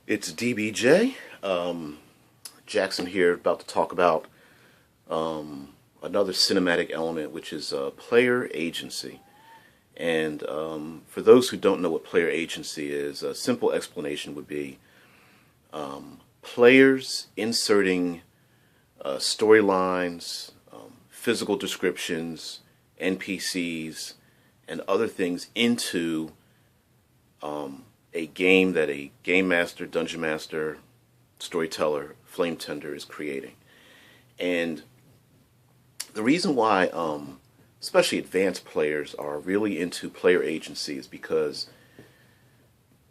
It's DBJ. Jackson here, about to talk about another cinematic element, which is player agency. And for those who don't know what player agency is, a simple explanation would be players inserting storylines, physical descriptions, NPCs, and other things into a game that a game master, dungeon master, storyteller, flame tender is creating. And the reason why, especially advanced players, are really into player agency is because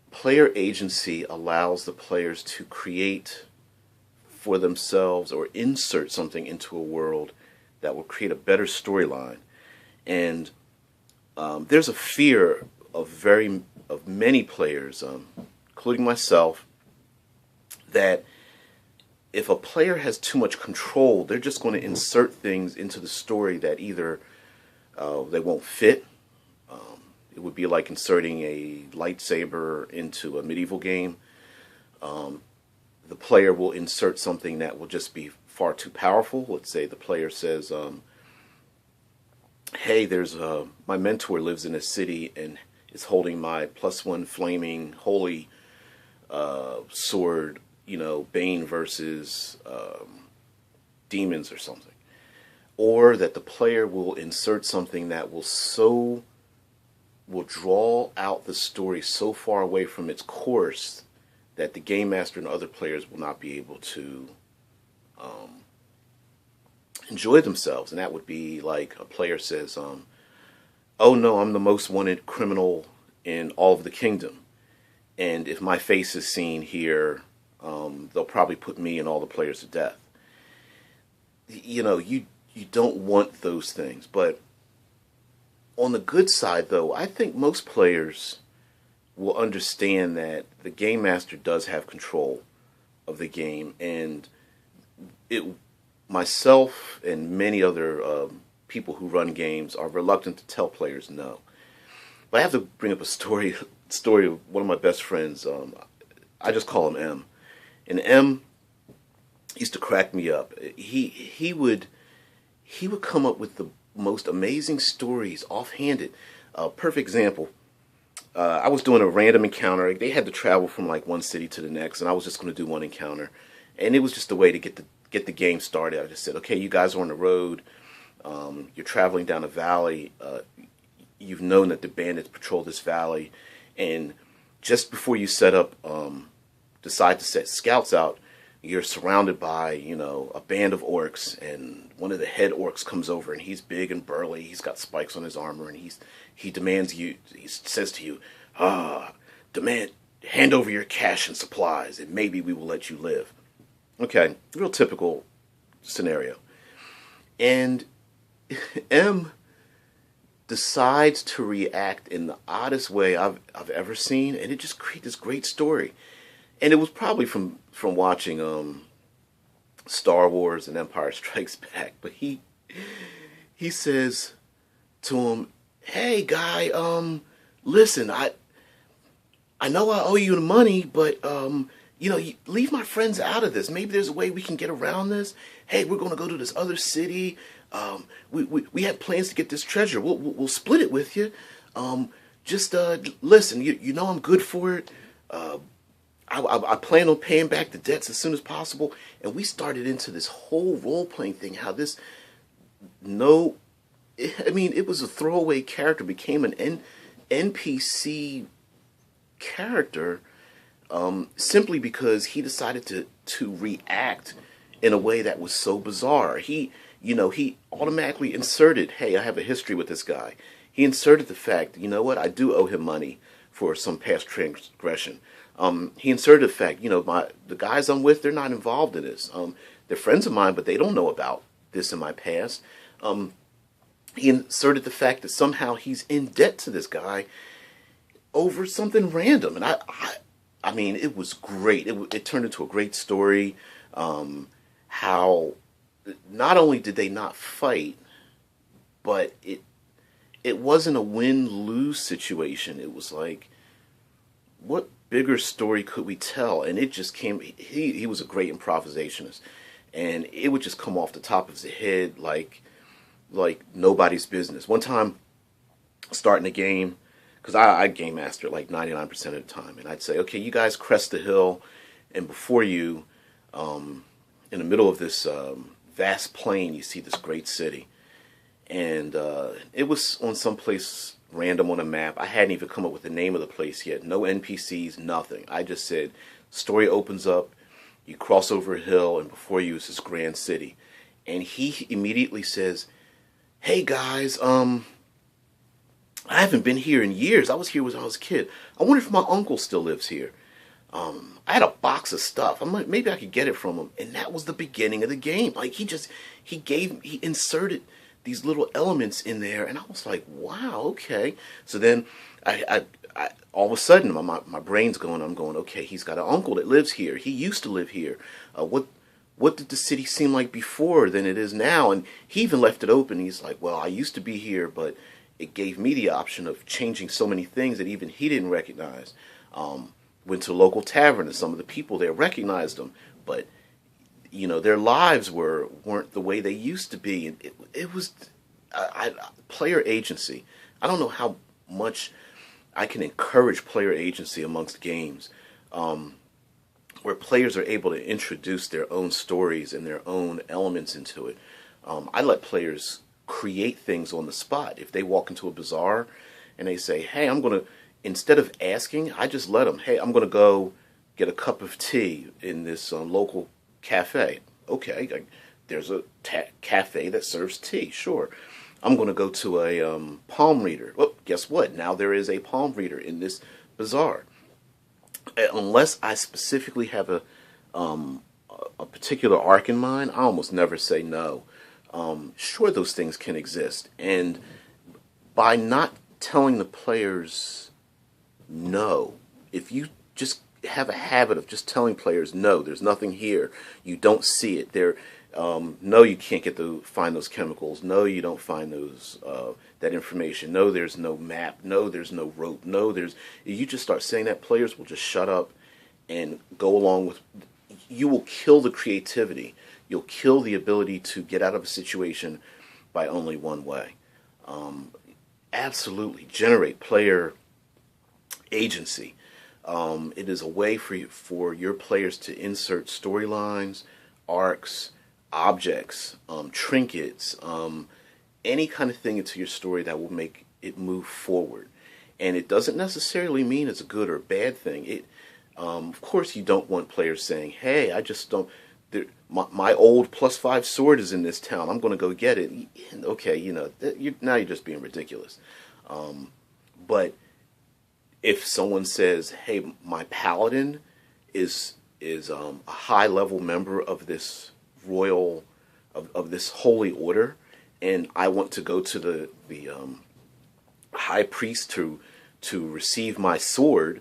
player agency allows the players to create for themselves or insert something into a world that will create a better storyline. And there's a fear of many players, including myself, that if a player has too much control, they're just going to insert things into the story that either they won't fit. It would be like inserting a lightsaber into a medieval game. The player will insert something that will just be far too powerful. Let's say the player says, hey, there's my mentor lives in a city and is holding my +1 flaming holy sword, Bane versus demons or something. Or that the player will insert something that will draw out the story so far away from its course that the game master and other players will not be able to enjoy themselves. And that would be like a player says, oh no, I'm the most wanted criminal in all of the kingdom. And if my face is seen here, they'll probably put me and all the players to death. You don't want those things. But on the good side, though, I think most players will understand that the game master does have control of the game. And myself and many other people who run games are reluctant to tell players no. But I have to bring up a story of one of my best friends. I just call him M. And M used to crack me up. He would come up with the most amazing stories offhanded. Perfect example. I was doing a random encounter. They had to travel from like one city to the next, and I was just going to do one encounter. And it was just a way to get the game started. I just said, okay, you guys are on the road. You're traveling down a valley. You've known that the bandits patrol this valley, and just before you decide to set scouts out, you're surrounded by, a band of orcs, and one of the head orcs comes over, and he's big and burly. He's got spikes on his armor, and he demands he says to you, hand over your cash and supplies, and maybe we will let you live. Okay, real typical scenario. And M decides to react in the oddest way I've ever seen, and it just created this great story. And it was probably from watching Star Wars and Empire Strikes Back. But he says to him, "Hey guy, listen, I know I owe you the money, but you leave my friends out of this. Maybe there's a way we can get around this. Hey, we're going to go to this other city. We have plans to get this treasure. We'll split it with you. Just listen. You know I'm good for it. I plan on paying back the debts as soon as possible." And we started into this whole role-playing thing. How it was a throwaway character, became an NPC character. Simply because he decided to react in a way that was so bizarre. He automatically inserted, hey, I have a history with this guy. He inserted the fact, you know what, I do owe him money for some past transgression. He inserted the fact, the guys I'm with, they're not involved in this. They're friends of mine, but they don't know about this in my past. He inserted the fact that somehow he's in debt to this guy over something random. And I mean, it was great. It turned into a great story. How not only did they not fight, but it wasn't a win-lose situation. It was like, what bigger story could we tell? And it just came. He was a great improvisationist, and it would just come off the top of his head like nobody's business. One time, starting a game, because I game master like 99% of the time, and I'd say, okay, you guys crest the hill, and before you, in the middle of this vast plain, you see this great city, and it was on some place random on a map. I hadn't even come up with the name of the place yet. No NPCs, nothing. I just said, story opens up, you cross over a hill, and before you is this grand city. And he immediately says, hey guys, I haven't been here in years. I was here when I was a kid. I wonder if my uncle still lives here. I had a box of stuff. I'm like, maybe I could get it from him. And that was the beginning of the game. Like he inserted these little elements in there, and I was like, wow, okay. So then I all of a sudden my brain's going. I'm going, okay, he's got an uncle that lives here. He used to live here. What did the city seem like before than it is now? And he even left it open. He's like, well, I used to be here, but it gave me the option of changing so many things that even he didn't recognize. Went to a local tavern, and some of the people there recognized him, but their lives weren't the way they used to be. And it was player agency. I don't know how much I can encourage player agency amongst games, where players are able to introduce their own stories and their own elements into it. I let players create things on the spot. If they walk into a bazaar and they say, hey, instead of asking, I just let them, hey, I'm going to go get a cup of tea in this local cafe. Okay, there's a cafe that serves tea, sure. I'm going to go to a palm reader. Well, guess what? Now there is a palm reader in this bazaar. Unless I specifically have a particular arc in mind, I almost never say no. Sure, those things can exist. And by not telling the players no, if you just have a habit of just telling players no, there's nothing here, you don't see it there. No, you can't find those chemicals. No, you don't find that information. No, there's no map. No, there's no rope. No, you just start saying that, players will just shut up and go along with. You will kill the creativity. You'll kill the ability to get out of a situation by only one way. Absolutely, generate player agency. It is a way for your players to insert storylines, arcs, objects, trinkets, any kind of thing into your story that will make it move forward. And it doesn't necessarily mean it's a good or bad thing. Of course, you don't want players saying, hey, I just don't, my old +5 sword is in this town, I'm going to go get it. Okay, now you're just being ridiculous. But if someone says, hey, my paladin is a high level member of this of this holy order, and I want to go to the high priest to receive my sword,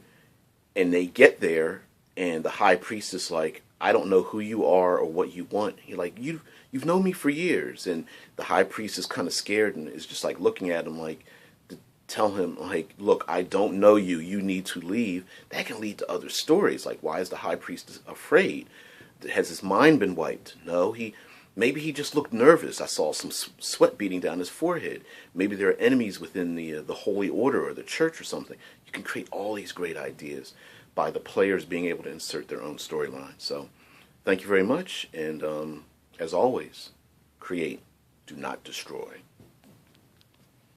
and they get there, and the high priest is like, I don't know who you are or what you want. He's like, you've known me for years, and the high priest is kind of scared and is just like looking at him like, to tell him like, look, I don't know you. You need to leave. That can lead to other stories. Like, why is the high priest afraid? Has his mind been wiped? No, maybe he just looked nervous. I saw some sweat beating down his forehead. Maybe there are enemies within the holy order or the church or something. You can create all these great ideas by the players being able to insert their own storyline. So, thank you very much, and as always, create, do not destroy.